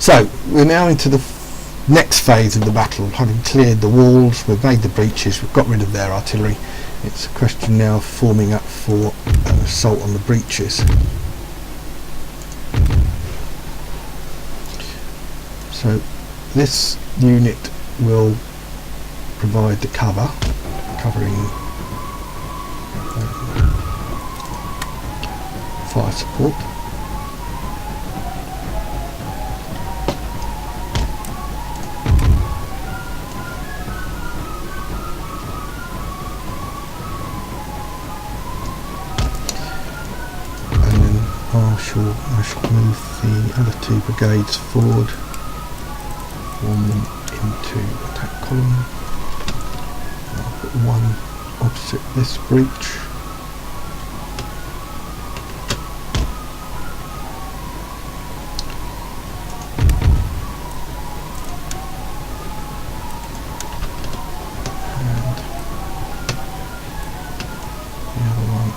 So we're now into the next phase of the battle. Having cleared the walls, we've made the breaches, we've got rid of their artillery. It's a question now of forming up for an assault on the breaches. So this unit will provide the cover, covering fire support. And then I shall move the other two brigades forward, form them into attack column. I'll put one opposite this breach. And the other one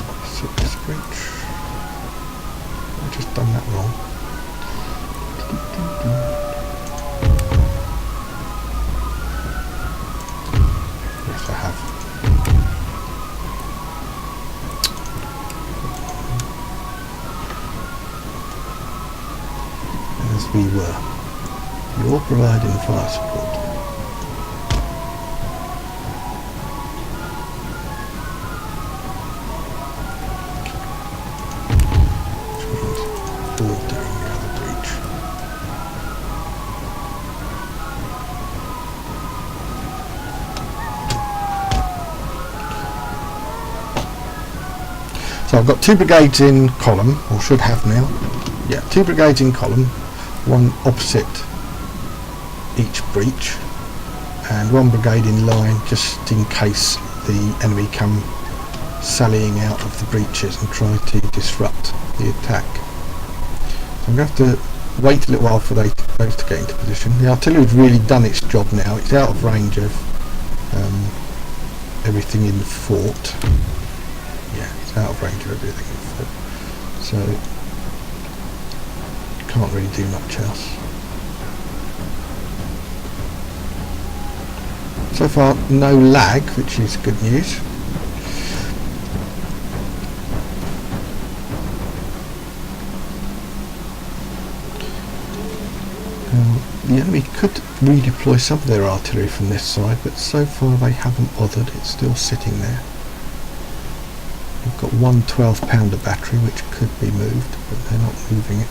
opposite this breach. I've just done that wrong. Yes, I have. As we were. You're providing fire support. Which means ordering the other breach. So I've got two brigades in column, or should have now. Yeah, two brigades in column, one opposite each breach, and one brigade in line just in case the enemy come sallying out of the breaches and try to disrupt the attack. So I'm going to have to wait a little while for those to get into position. The artillery's really done its job now. It's out of range of everything in the fort. Yeah, it's out of range of everything in the fort. So can't really do much else. So far no lag, which is good news. The enemy could redeploy some of their artillery from this side, but so far they haven't bothered. It's still sitting there. We've got one 12-pounder battery which could be moved, but they're not moving it.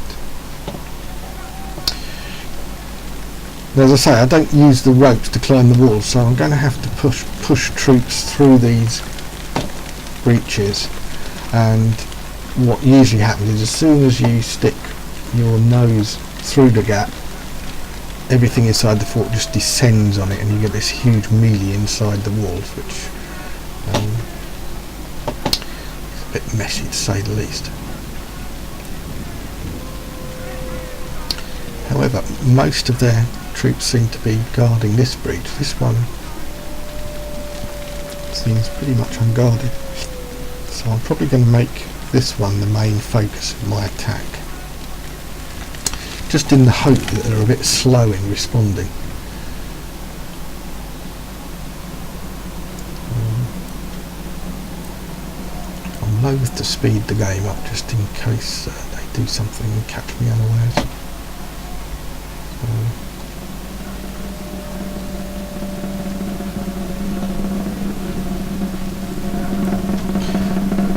As I say, I don't use the ropes to climb the walls, so I'm going to have to push troops through these breaches. And what usually happens is, as soon as you stick your nose through the gap, everything inside the fort just descends on it, and you get this huge melee inside the walls, which is a bit messy to say the least. However, most of their troops seem to be guarding this breach. This one seems pretty much unguarded, so I'm probably going to make this one the main focus of my attack, just in the hope that they're a bit slow in responding. I'm loath to speed the game up just in case they do something and catch me unawares.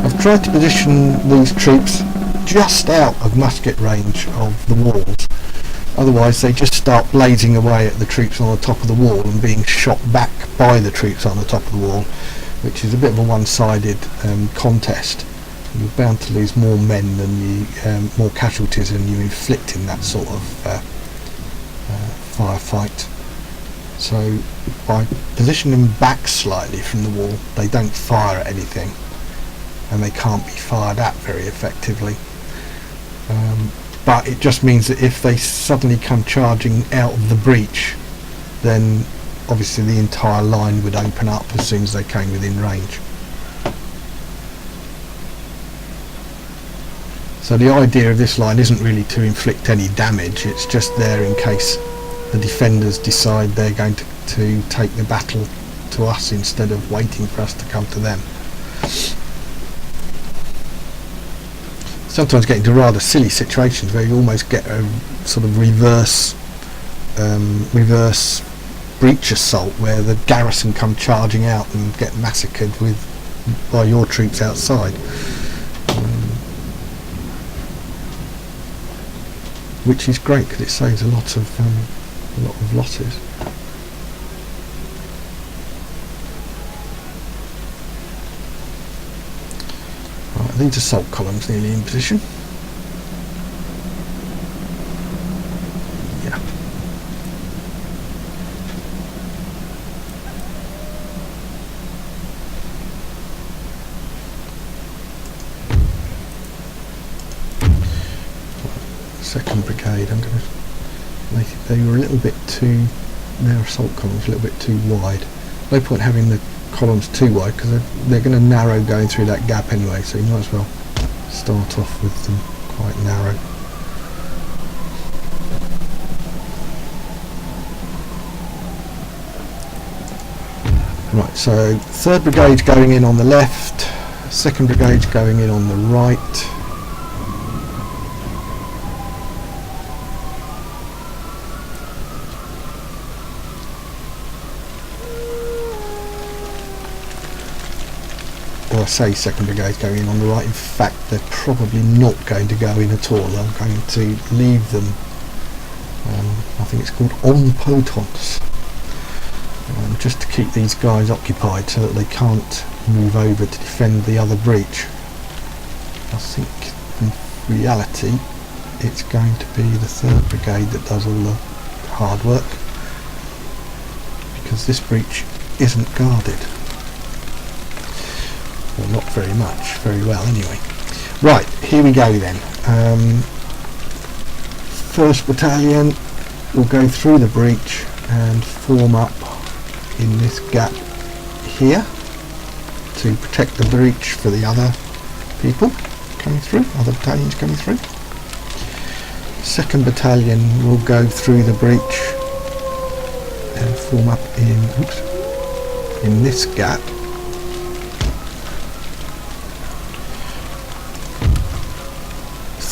I've tried to position these troops just out of musket range of the walls, otherwise they just start blazing away at the troops on the top of the wall and being shot back by the troops on the top of the wall, which is a bit of a one-sided contest. You're bound to lose more men than you, more casualties than you inflict in that sort of firefight. So by positioning back slightly from the wall, they don't fire at anything, and they can't be fired at very effectively. But it just means that if they suddenly come charging out of the breach, then obviously the entire line would open up as soon as they came within range. So So the idea of this line isn't really to inflict any damage, it's just there in case the defenders decide they're going to take the battle to us instead of waiting for us to come to them. Sometimes get into rather silly situations where you almost get a sort of reverse breach assault, where the garrison come charging out and get massacred by your troops outside, which is great because it saves a lot of losses. Right, these assault columns nearly in position. Yeah. Second brigade, I'm going to make it, they were a little bit too, their assault columns a little bit too wide. No point having the columns too wide because they're going to narrow going through that gap anyway, so you might as well start off with them quite narrow. Right, so 3rd Brigade going in on the left, 2nd Brigade going in on the right. I say 2nd Brigade going in on the right. In fact, they're probably not going to go in at all. I'm going to leave them, I think it's called en potence, just to keep these guys occupied so that they can't move over to defend the other breach. I think in reality it's going to be the 3rd Brigade that does all the hard work, because this breach isn't guarded. Well, not very much, very well anyway. Right, here we go then. 1st Battalion will go through the breach and form up in this gap here to protect the breach for the other people coming through, other battalions coming through. 2nd Battalion will go through the breach and form up in this gap.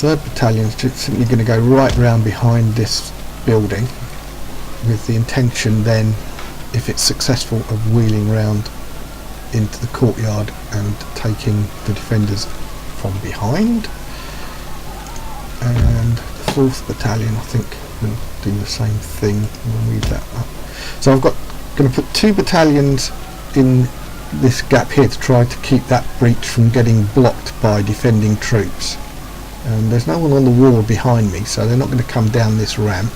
3rd Battalion is just simply going to go right round behind this building with the intention then, if it's successful, of wheeling round into the courtyard and taking the defenders from behind. And the 4th Battalion, I think, will do the same thing. We'll move that up. So I've going to put 2 battalions in this gap here to try to keep that breach from getting blocked by defending troops. There's no one on the wall behind me, so they're not going to come down this ramp.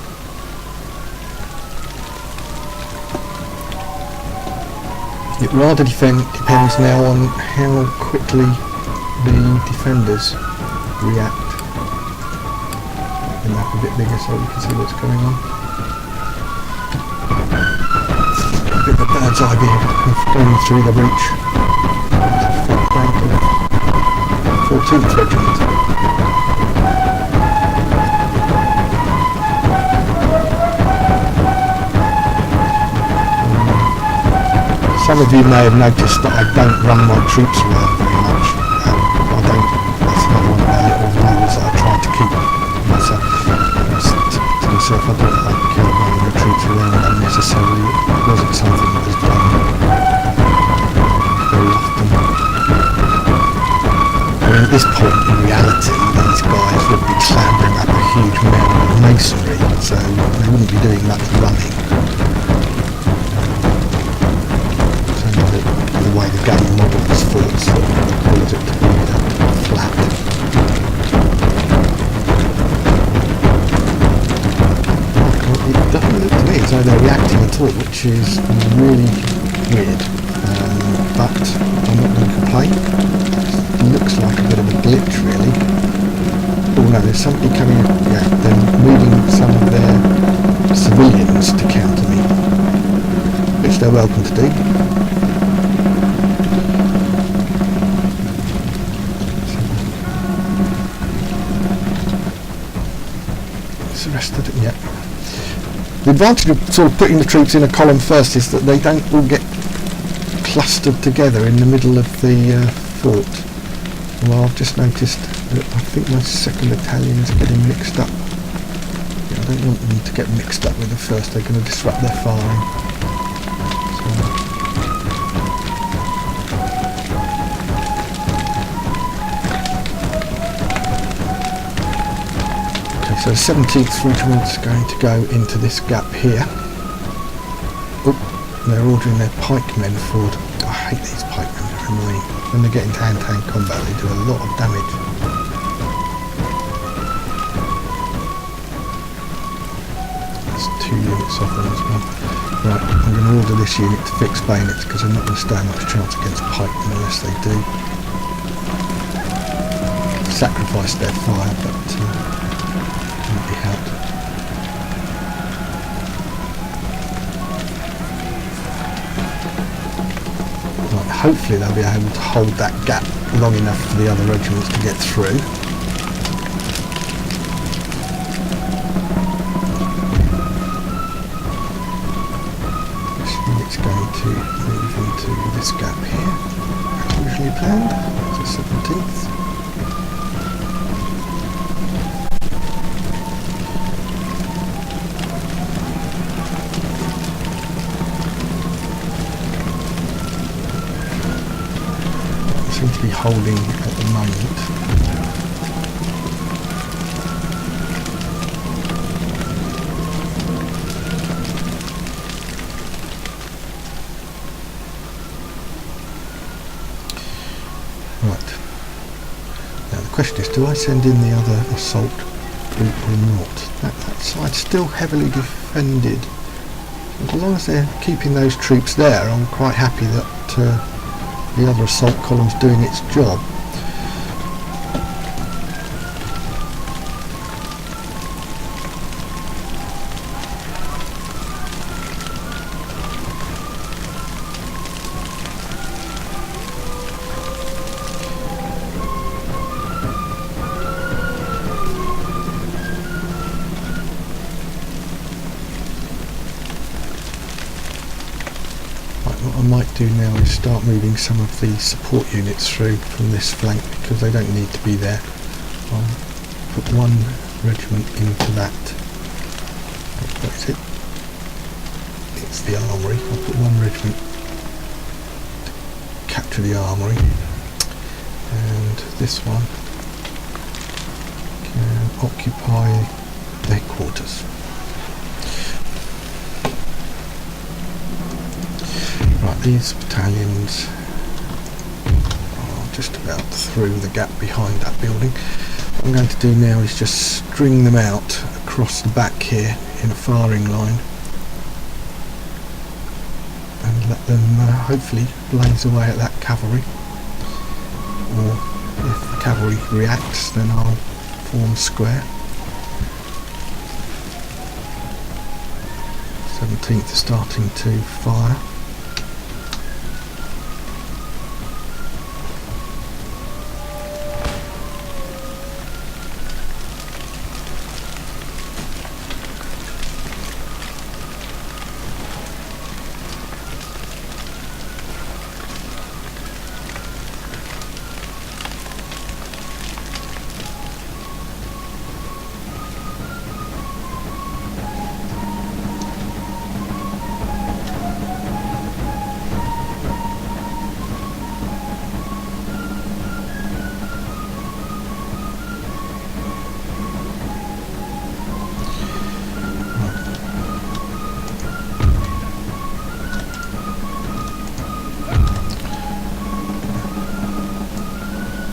It rather depends now on how quickly the defenders react. Make the map a bit bigger so you can see what's going on. A bit of a bird's eye view of going through the breach. 14th Regiment. Some of you may have noticed that I don't run my troops around very much. That's not one of my little rules that I try to keep myself. To myself, I don't like running the troops around unnecessarily. It wasn't something that was done very often. I mean, at this point, in reality, these guys would be clambering up a huge mountain of masonry, so they wouldn't be doing much running. The way the game model is fought, so it calls it to be flat. It doesn't look to me as though they're reacting at all, which is really weird, but I'm not going to complain. It looks like a bit of a glitch, really. Oh no, there's somebody coming, yeah, they're moving some of their civilians to counter me, which they're welcome to do. clustered. Yeah. The advantage of sort of putting the troops in a column first is that they don't all get clustered together in the middle of the fort. Well, I've just noticed that I think my 2nd battalions are getting mixed up. Yeah, I don't want them to get mixed up with the 1st, they're going to disrupt their firing. So the 17th Regiment's going to go into this gap here. Oh, they're ordering their pikemen forward. I hate these pikemen, they're annoying. When they get into hand-to-hand combat they do a lot of damage. That's 2 units off them as well. Right, I'm going to order this unit to fix bayonets because they're not going to stand much chance against pikemen unless they do. Sacrifice their fire, but be helped. Right, hopefully they'll be able to hold that gap long enough for the other regiments to get through. This unit's going to move into this gap here, as originally planned. It's the 17th. To be holding at the moment. Right. Now the question is, do I send in the other assault group or not? That side's still heavily defended. As long as they're keeping those troops there, I'm quite happy that the other assault column's doing its job. What I might do now is start moving some of the support units through from this flank because they don't need to be there. I'll put one regiment into that. What is it? It's the armoury. I'll put one regiment to capture the armoury, and this one can occupy the headquarters. Right, these battalions are just about through the gap behind that building. What I'm going to do now is just string them out across the back here in a firing line and let them hopefully blaze away at that cavalry. Or if the cavalry reacts, then I'll form square. 17th is starting to fire.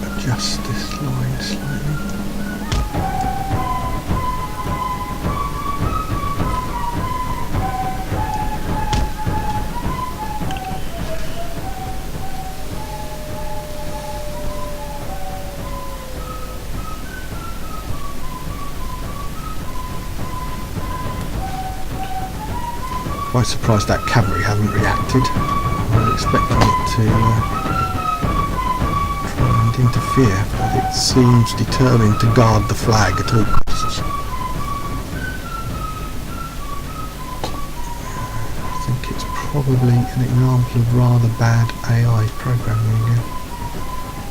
Adjust this line slightly. Quite surprised that cavalry haven't reacted. I was expecting it to interfere, but it seems determined to guard the flag at all costs. probably an example of rather bad AI programming again.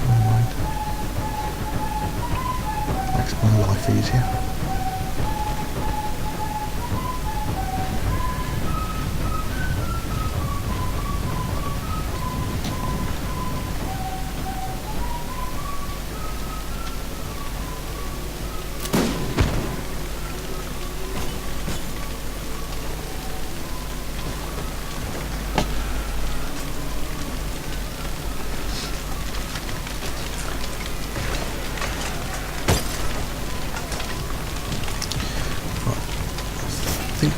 Never mind. Makes my life easier. I think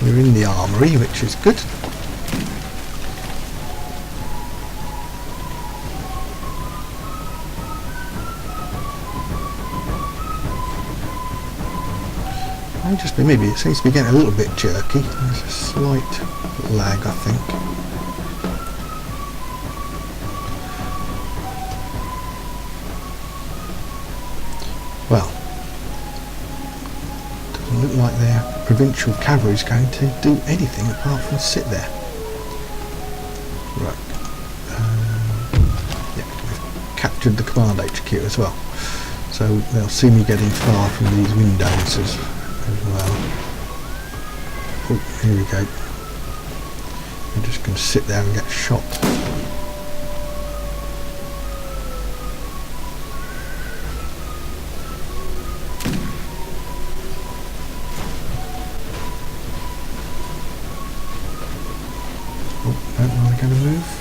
we're in the armoury, which is good. May just be, maybe it seems to be getting a little bit jerky. There's a slight lag, I think. Well, doesn't look like their provincial cavalry is going to do anything apart from sit there. Right. Yeah, we've captured the command HQ as well. So they'll see me getting far from these windows as well. Oh, here we go. I'm just going to sit there and get shot. Oh, don't know they're going to move.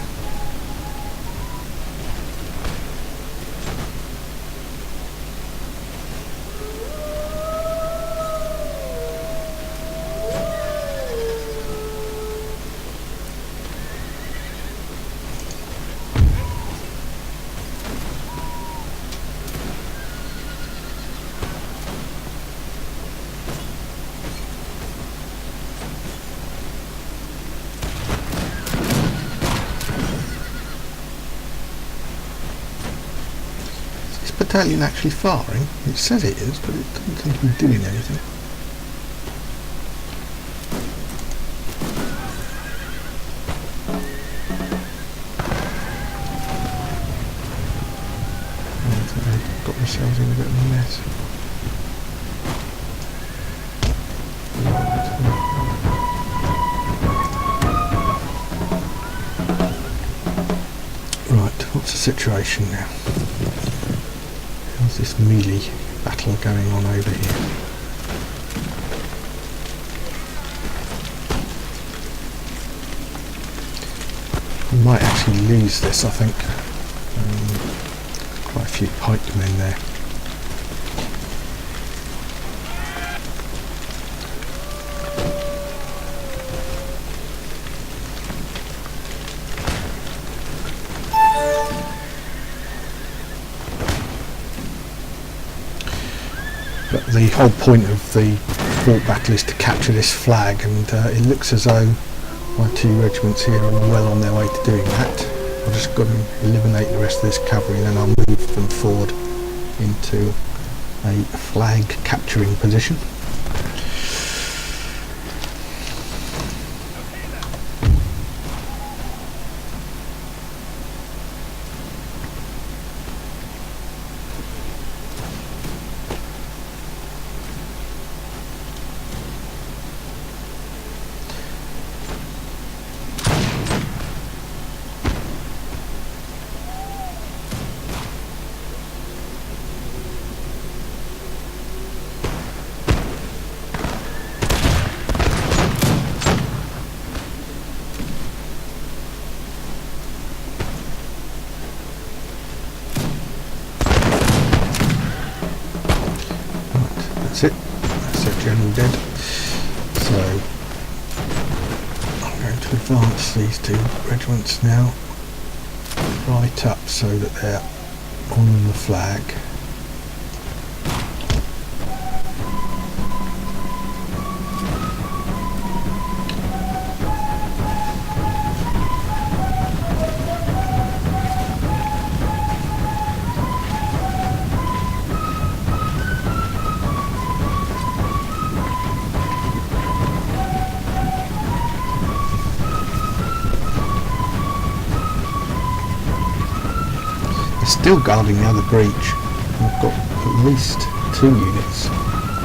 Battalion actually firing? It says it is, but it doesn't seem to be doing anything. I think they've got themselves in a bit of a mess. Right, what's the situation now? How's this melee battle going on over here? We might actually lose this, I think. Quite a few pikemen there. But the whole point of the fort battle is to capture this flag, and it looks as though my two regiments here are well on their way to doing that. I'll just go and eliminate the rest of this cavalry, and then I'll move them forward into a flag capturing position. That's it. That's it, general dead. So I'm going to advance these two regiments now right up so that they're on the flag. Still guarding the other breach. We've got at least 2 units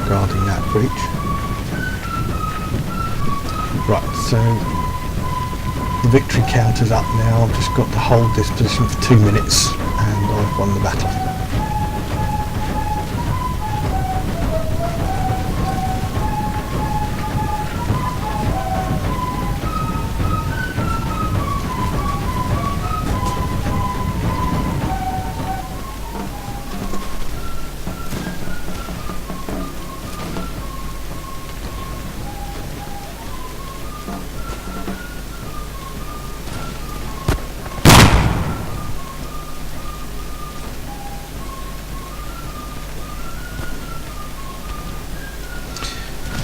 guarding that breach. Right, so the victory counter's up now. I've just got to hold this position for 2 minutes and I've won the battle.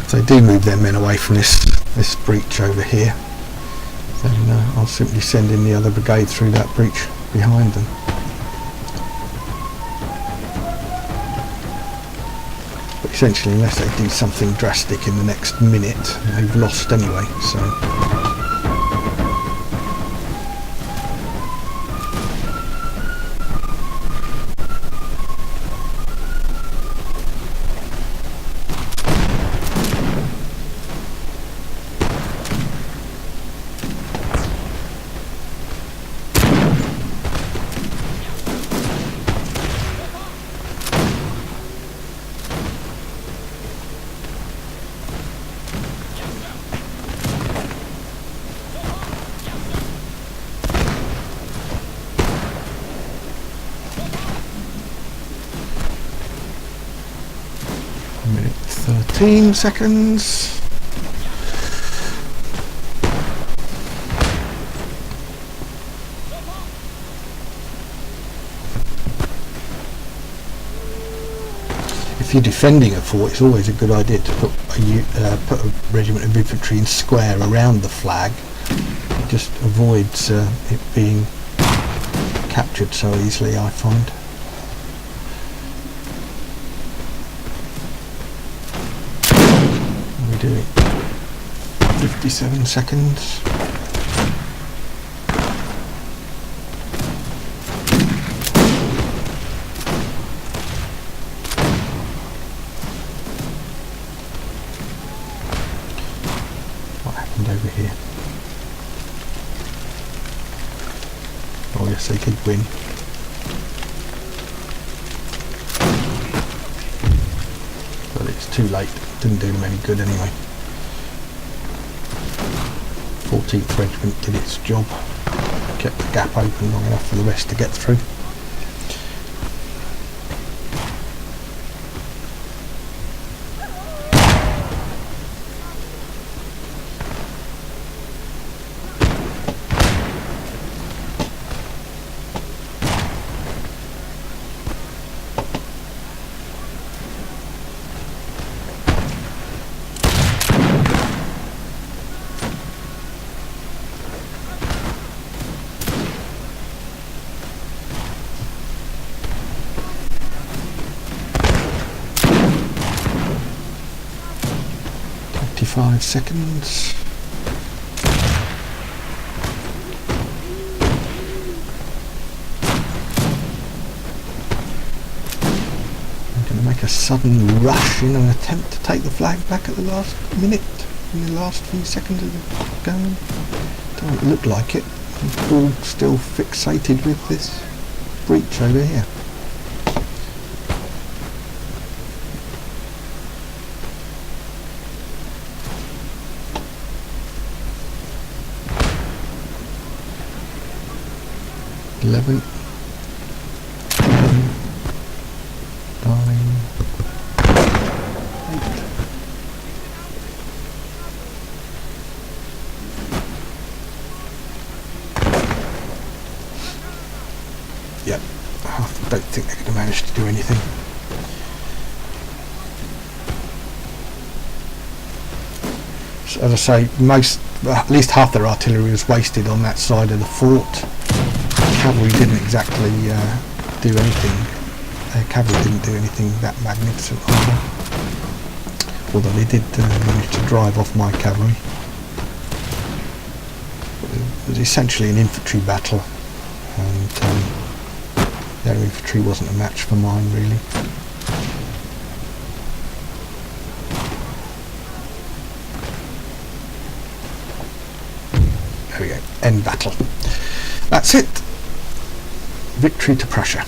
If they do move their men away from this breach over here, then I'll simply send in the other brigade through that breach behind them. But essentially, unless they do something drastic in the next minute, they've lost anyway, so... Minute 13 seconds. If you're defending a fort, it's always a good idea to put a regiment of infantry in square around the flag. It just avoids it being captured so easily, I find. Doing 57 seconds. What happened over here? Oh yes, they did win. But it's too late. Didn't do them any good anyway. 14th Regiment did its job. Kept the gap open long enough for the rest to get through. Five seconds. I'm going to make a sudden rush in an attempt to take the flag back at the last minute, in the last few seconds of the game. Don't look like it. I'm all still fixated with this breach over here. Eleven, 10, 9, 8. Yep, I don't think they're going to manage to do anything. So, as I say, at least half their artillery was wasted on that side of the fort. Cavalry didn't exactly do anything. Their cavalry didn't do anything that magnificent either. Although they did manage to drive off my cavalry. It was essentially an infantry battle, and Their infantry wasn't a match for mine, really. There we go. End battle. That's it. Victory to Prussia.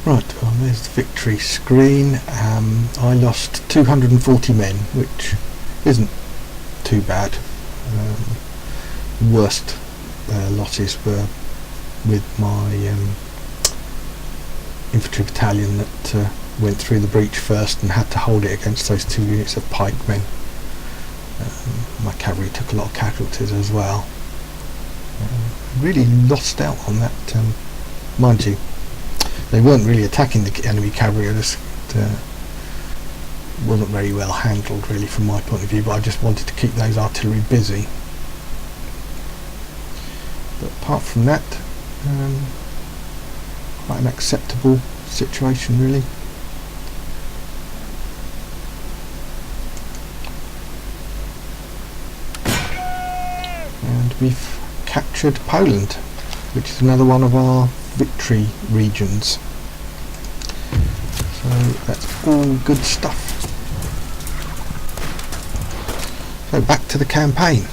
Right, well, there's the victory screen. I lost 240 men, which isn't too bad. Worst losses were with my infantry battalion that went through the breach first and had to hold it against those 2 units of pikemen. My cavalry took a lot of casualties as well. Really lost out on that. Mind you, they weren't really attacking the enemy cavalry. I just wasn't very well handled, really, from my point of view. But I just wanted to keep those artillery busy. But apart from that, quite an acceptable situation, really. And we've captured Poland, which is another one of our victory regions. So that's all good stuff. So back to the campaign.